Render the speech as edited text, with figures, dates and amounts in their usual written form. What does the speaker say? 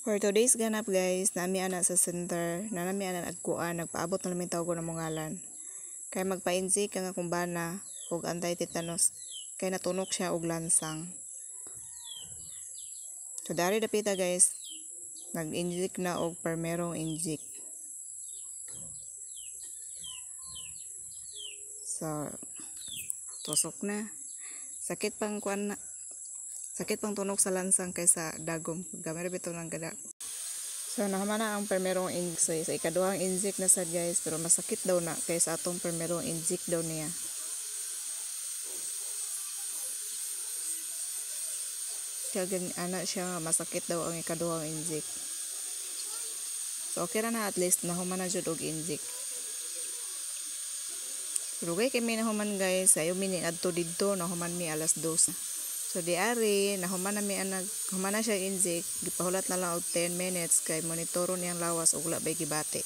For today's ganap guys, nami ana sa center, na nami ana nagkuan, nagpaabot na namin tawag ko ng mungalan. Kaya magpa-inject ka nga kumbana og anti-tetanus. Kaya natunok siya og lansang. So dari dapita guys, nag-inject na og permerong inject. So tusok na. Sakit pang kuan na. Sakit pang tunog sa lansang kaysa dagom. Gamay bitaw lang kada. So nahamana ang permerong inject. Sa ikaduhang inject na sad guys, pero masakit daw na kaysa atong permerong inject daw niya. Kaya ana siya masakit daw ang ikaduhang inject. So okay ra na, at least nahumana jud og inject. Pero kami nahuman guys, ayaw mi adto didto, nahuman mi alas 2. So di ari, nahuman na siya inject, gipahulat na lang og 10 minutes kay monitoron niyang lawas ug wala bay gibati.